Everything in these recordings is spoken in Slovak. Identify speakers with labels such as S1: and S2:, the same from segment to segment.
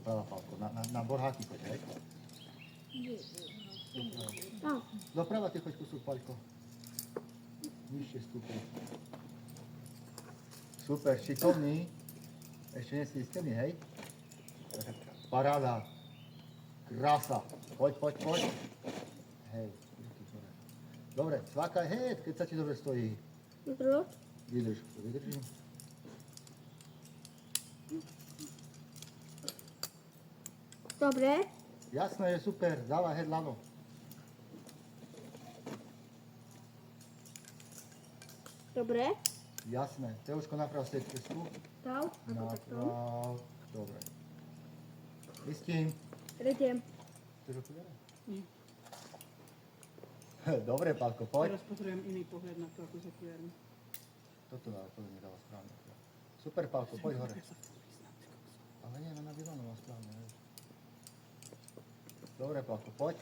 S1: doprava, Pálko. Na borháky choď, hej?
S2: Tam.
S1: Doprava ty choď kusok, Paľko. Nižšie stupy. Super, šikovný. Ešte nie si istený, hej? Paráda. Krása. Poď. Hej, ruky hore. Dobre, cvakaj, hej, keď sa ti dobre stojí. Vydrž, vydržím.
S2: Dobre.
S1: Jasné, je super, dávaj heď ľano.
S2: Dobre.
S1: Jasné, Teuško naprav si cestu.
S2: Tam. Ako takto.
S1: Naprav, dobre. Istím.
S2: Idem.
S1: Chceš okuliare?
S3: Nie.
S1: Dobre, Pálko, poď.
S3: Teraz potrebujem iný pohľad na to, ako s okuliarmi.
S1: Toto dáva, to mi dáva správne. Super, Pálko, poď hore. Ale nie, na divanu mám správne, vieš. Dobre, Pálko, poď.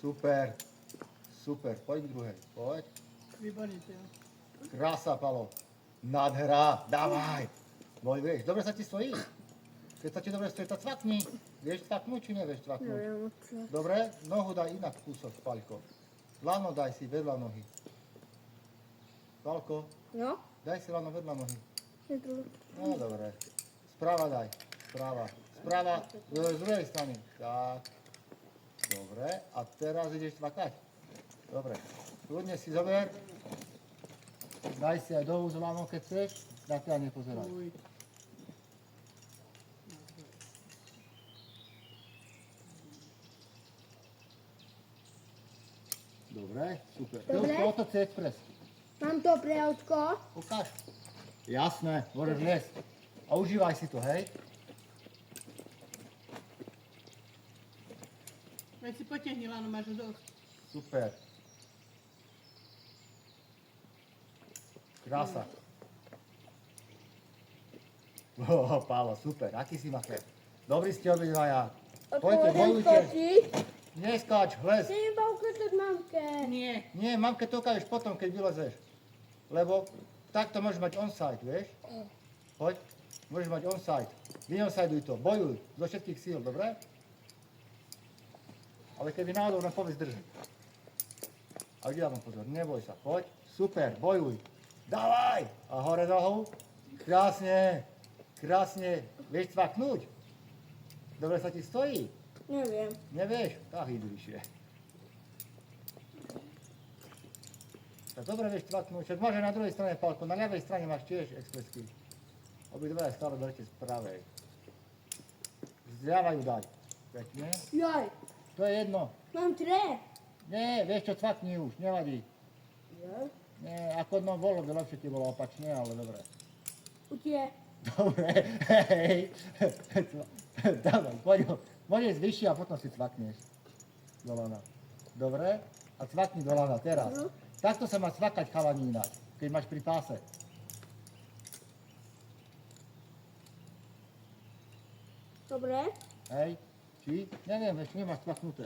S1: Super. Super, poď k druhej, poď.
S3: Výborne, Teo.
S1: Krása, Palo. Nádhera, dávaj. No vieš, dobre sa ti stojí. Keď sa ti dobre stojí, tak cvakni. Vieš cvaknúť, či nevieš cvaknúť?
S2: Neviem, čo.
S1: Dobre, nohu daj inak kúsok, Paľko. Lano daj si vedľa nohy. Paľko,
S2: No.
S1: daj si lano vedľa nohy.
S2: Je to.
S1: No dobre. Správa daj. Správa. Správa z druhej strany. Tak. Dobre. A teraz ideš cvakať. Dobre. Kľudne si zober. Daj si aj do úzlano, keď chceš. Na ťa nepozeraj.
S3: Uj.
S1: Dobre, super.
S2: Dobre.
S1: Teuško, otoč si expres.
S2: Mám dobre autko.
S1: Ukáž. Jasné, môžeš liesť. A užívaj si to, hej?
S3: Veď si potiahni lano, máš ho dosť.
S1: Super. Krása. Pálo, super. Aký si macher? Dobrý ste obidvaja. Poďte, bojujte. Neskáč, les.
S2: Chcem iba ukázať mamke.
S3: Nie.
S1: Nie, mamke to ukážeš potom, keď vylezeš. Lebo takto môžeš mať onside, vieš? Poď, môžeš mať onside. Vyonsajduj to, bojuj zo všetkých síl, dobre? Ale keby náhodou nám povedz drži. A kde dávam pozor, neboj sa, poď. Super, bojuj. Dávaj! A hore nohou. Krásne, krásne. Vieš cvaknúť? Dobre sa ti stojí?
S2: Neviem.
S1: Nevieš? Tak idú vyššie. Tak dobre vieš cvaknúť, však máš aj na druhej strane, Pálko, na ľavej strane máš tiež expresky. Obidvaja stále berte z pravej. Zľava ju daj. Pekne.
S2: Jaj.
S1: To je jedno.
S2: Mám tre.
S1: Nie, vieš čo, cvakni už, nevadí.
S2: Jaj.
S1: Nie, ako no bolo, by lepšie ti bolo opačne, ale dobre.
S2: Utie.
S1: Dobre, hej. Dobre, poď ísť vyššie a potom si cvakneš. Do lana. Dobre? A cvakni do lana teraz. Takto sa má cvakať chalani ináč, keď máš pri páse.
S2: Dobre.
S1: Hej? Či? Neviem, ešte nemáš cvaknuté.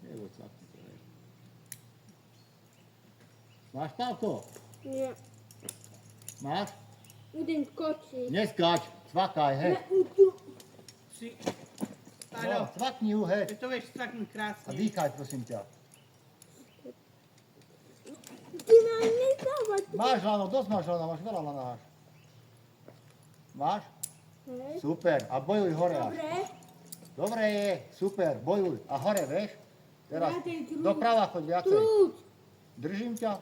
S1: Neboj cvaknuté, hej. Máš, Pálko?
S2: Nie.
S1: Máš?
S2: Idem skočiť.
S1: Neskáč, cvakaj, hej.
S3: Si.
S1: No,
S3: Áno.
S1: cvakni ju, hej.
S3: Veď to vieš cvaknúť
S1: A
S3: krásne.
S1: dýchaj, prosím ťa.
S2: Ty ma nedávať.
S1: Máš lano, dosť máš lana, máš veľa lana až. Máš?
S2: Hej.
S1: Super, a bojuj hore až.
S2: Dobre.
S1: Dobre je, super, bojuj. A hore, vieš? Teraz
S2: Ja ten trúd.
S1: doprava choď viacej.
S2: Trúd.
S1: Držím ťa.